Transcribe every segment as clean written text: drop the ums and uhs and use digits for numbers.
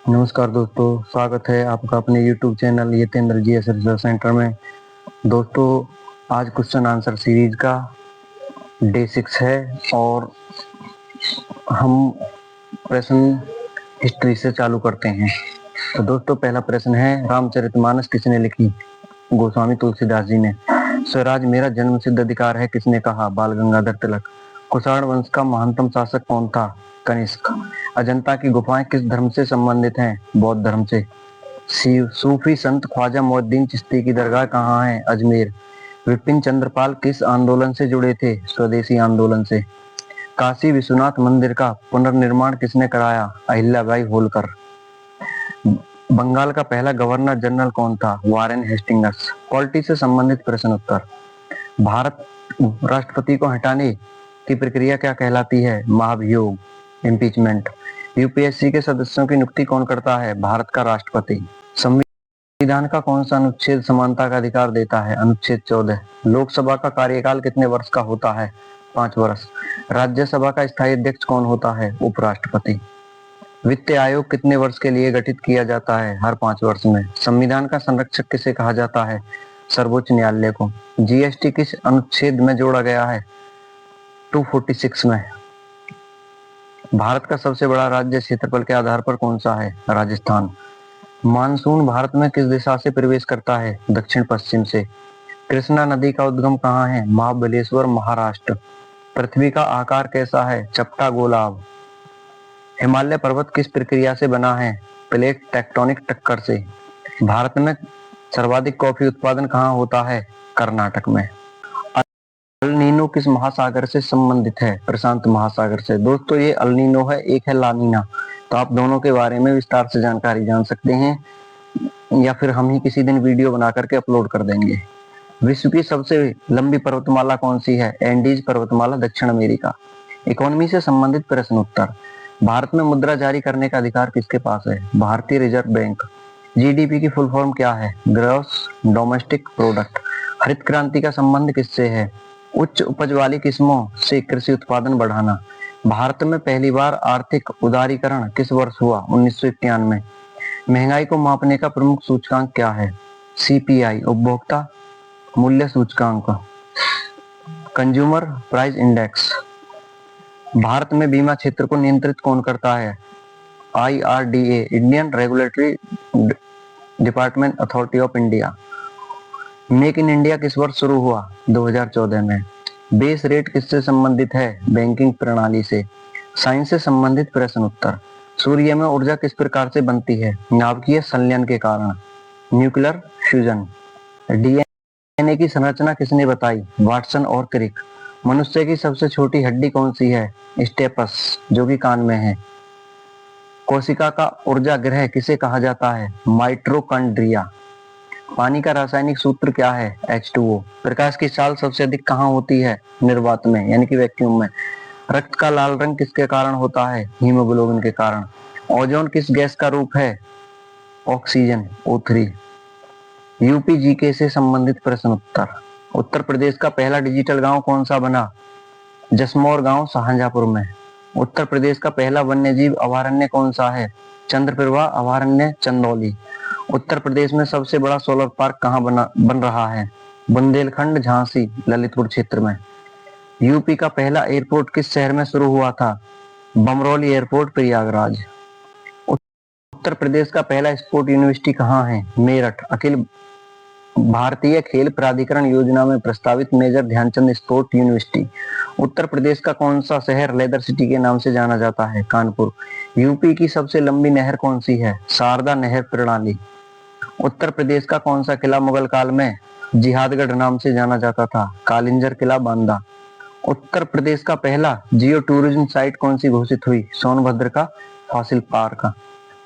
नमस्कार दोस्तों, स्वागत है आपका अपने YouTube channel Yatendra GS research centre में। दोस्तों, आज क्वेश्चन आंसर सीरीज का डे 6 है और हम प्रश्न हिस्ट्री से चालू करते हैं। तो दोस्तों, पहला प्रश्न है, रामचरितमानस किसने लिखी? गोस्वामी तुलसीदास जी ने। स्वराज मेरा जन्म सिद्ध अधिकार है किसने कहा? बाल गंगाधर तिलक। कुषाण वंश का महानतम शासक कौन था? कनिष्क। अजंता की गुफाएं किस धर्म से संबंधित हैं? बौद्ध धर्म से। सूफी संत ख्वाजा मोइनुद्दीन चिश्ती की दरगाह कहाँ है? अजमेर। विपिन चंद्रपाल किस आंदोलन से जुड़े थे? स्वदेशी आंदोलन से। काशी विश्वनाथ मंदिर का पुनर्निर्माण किसने कराया? अहिल्याबाई होलकर। बंगाल का पहला गवर्नर जनरल कौन था? Warren Hastings. पॉलिटी से संबंधित प्रश्न उत्तर। भारत राष्ट्रपति को हटाने की प्रक्रिया क्या कहलाती है? महाभियोग, इम्पीचमेंट। यूपीएससी के सदस्यों की नियुक्ति कौन करता है? भारत का राष्ट्रपति। संविधान का कौन सा अनुच्छेद समानता का अधिकार देता है? अनुच्छेद 14। लोकसभा का कार्यकाल कितने वर्ष का होता है? 5 वर्ष। राज्यसभा का स्थायी अध्यक्ष कौन होता है? उपराष्ट्रपति। वित्त आयोग कितने वर्ष के लिए गठित किया जाता है? हर 5 वर्ष में। संविधान का संरक्षक किसे कहा जाता है? सर्वोच्च न्यायालय को। जीएसटी किस अनुच्छेद में जोड़ा गया है? 246 में। भारत का सबसे बड़ा राज्य क्षेत्रफल के आधार पर कौन सा है? राजस्थान। मानसून भारत में किस दिशा से प्रवेश करता है? दक्षिण पश्चिम से। कृष्णा नदी का उद्गम कहाँ है? महाबलेश्वर, महाराष्ट्र। पृथ्वी का आकार कैसा है? चपटा गोलाभ। हिमालय पर्वत किस प्रक्रिया से बना है? प्लेट टेक्टोनिक टक्कर से। भारत में सर्वाधिक कॉफी उत्पादन कहाँ होता है? कर्नाटक में। अल नीनो किस महासागर से संबंधित है? प्रशांत महासागर से। दोस्तों, ये अल नीनो है, एक है लानीना। तो आप दोनों के बारे में विस्तार से जानकारी जान सकते हैं, या फिर हम ही किसी दिन वीडियो बना करके अपलोड कर देंगे। विश्व की सबसे लंबी पर्वतमाला कौन सी है? एंडीज पर्वतमाला, दक्षिण अमेरिका। इकोनॉमी से संबंधित प्रश्न उत्तर। भारत में मुद्रा जारी करने का अधिकार किसके पास है? भारतीय रिजर्व बैंक। जीडीपी की फुल फॉर्म क्या है? Gross domestic product. हरित क्रांति का संबंध किससे है? उच्च उपज वाली किस्मों से कृषि उत्पादन बढ़ाना। भारत में पहली बार आर्थिक उदारीकरण किस वर्ष हुआ? 1991। महंगाई को मापने का प्रमुख सूचकांक क्या है? सीपीआई, उपभोक्ता मूल्य सूचकांक। Consumer price index. भारत में बीमा क्षेत्र को नियंत्रित कौन करता है? IRDA, Indian regulatory department authority of India. Make in India किस वर्ष शुरू हुआ? 2014 में। बेस रेट किससे संबंधित है? बैंकिंग प्रणाली से। साइंस से संबंधित प्रश्न उत्तर। सूर्य में ऊर्जा किस प्रकार से बनती है? नाभिकीय संलयन के कारण, न्यूक्लियर फ्यूजन। डीएनए की संरचना किसने बताई? वाटसन और क्रिक। मनुष्य की सबसे छोटी हड्डी कौन सी है? स्टेपस, जो कि कान में है। कोशिका का ऊर्जा गृह किसे कहा जाता है? माइटोकॉन्ड्रिया। पानी का रासायनिक सूत्र क्या है? H2O। प्रकाश की चाल सबसे अधिक कहाँ होती है? निर्वात में, यानी कि वैक्यूम में। रक्त का लाल रंग किसके कारण होता है? हीमोग्लोबिन के कारण। ओजोन किस गैस का रूप है? Oxygen, O3। यूपी जीके से संबंधित प्रश्न उत्तर। उत्तर प्रदेश का पहला डिजिटल गांव कौन सा बना? जसमौर गांव, शाहजहांपुर में। उत्तर प्रदेश का पहला वन्यजीव अभयारण्य कौन सा है? चंद्रप्रभा अभयारण्य, चंदौली। उत्तर प्रदेश में सबसे बड़ा सोलर पार्क कहाँ बन रहा है? बुंदेलखंड, झांसी, ललितपुर क्षेत्र में। यूपी का पहला एयरपोर्ट किस शहर में शुरू हुआ था? बमरौली एयरपोर्ट, प्रयागराज। उत्तर प्रदेश का पहला स्पोर्ट यूनिवर्सिटी कहाँ है? मेरठ। अखिल भारतीय खेल प्राधिकरण योजना में प्रस्तावित major Dhyanchand sport university. Uttar Pradesh का कौन सा शहर लेदर सिटी के नाम से जाना जाता है? कानपुर। यूपी की सबसे लंबी नहर कौन सी है? शारदा नहर प्रणाली। उत्तर प्रदेश का कौन सा किला मुगल काल में जिहादगढ़ नाम से जाना जाता था? कालिंजर किला, बांदा। उत्तर प्रदेश का पहला जियो टूरिज्म साइट कौन सी घोषित हुई? सोनभद्र का फॉसिल पार्क।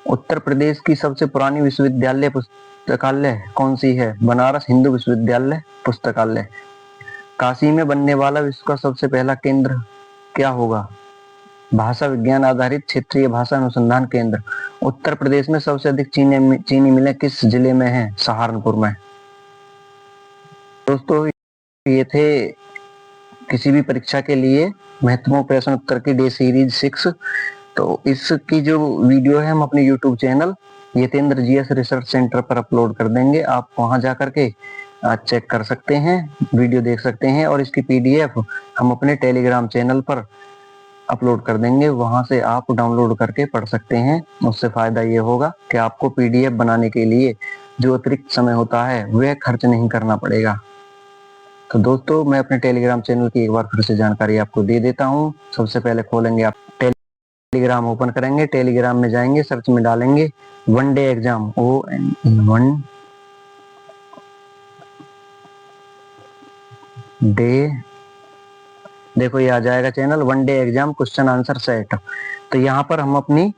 उत्तर प्रदेश की सबसे पुरानी विश्वविद्यालय पुस्तकालय कौन सी है? बनारस हिंदू विश्वविद्यालय पुस्तकालय। काशी में बनने वाला विश्व का सबसे पहला केंद्र क्या होगा? भाषा विज्ञान आधारित क्षेत्रीय भाषा अनुसंधान केंद्र। उत्तर प्रदेश में सबसे अधिक चीनी मिलें किस जिले में है? सहारनपुर में। दोस्तों, ये थे किसी भी परीक्षा के लिए महत्वपूर्ण प्रश्न उत्तर की डे सीरीज 6। तो इसकी जो वीडियो है हम अपने YouTube channel Yatendra GS research centre पर अपलोड कर देंगे। आप वहां जा करके चेक कर सकते हैं, वीडियो देख सकते हैं, और इसकी पीडीएफ हम अपने टेलीग्राम चैनल पर अपलोड कर देंगे। वहां से आप डाउनलोड करके पढ़ सकते हैं। उससे फायदा ये होगा कि आपको पीडीएफ बनाने के लिए जो अतिरिक्त समय होता है वह खर्च नहीं करना पड़ेगा। तो दोस्तों, मैं अपने टेलीग्राम चैनल की एक बार फिर से जानकारी आपको दे देता हूँ। सबसे पहले खोलेंगे आप टेलीग्राम, ओपन करेंगे, टेलीग्राम में जाएंगे, सर्च में डालेंगे one day exam, one day, देखो ये आ जाएगा channel one day exam question answer set. तो यहाँ पर हम अपनी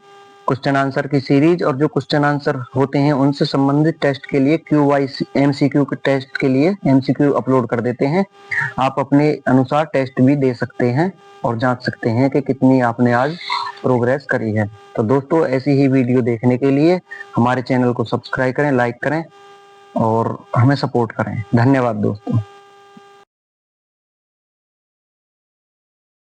क्वेश्चन आंसर की सीरीज और जो क्वेश्चन आंसर होते हैं उनसे संबंधित टेस्ट के लिए एमसीक्यू के टेस्ट के लिए एमसीक्यू अपलोड कर देते हैं। आप अपने अनुसार टेस्ट भी दे सकते हैं और जांच सकते हैं कि कितनी आपने आज प्रोग्रेस करी है। तो दोस्तों, ऐसी ही वीडियो देखने के लिए हमारे चैनल को सब्सक्राइब करें, लाइक करें और हमें सपोर्ट करें। धन्यवाद दोस्तों।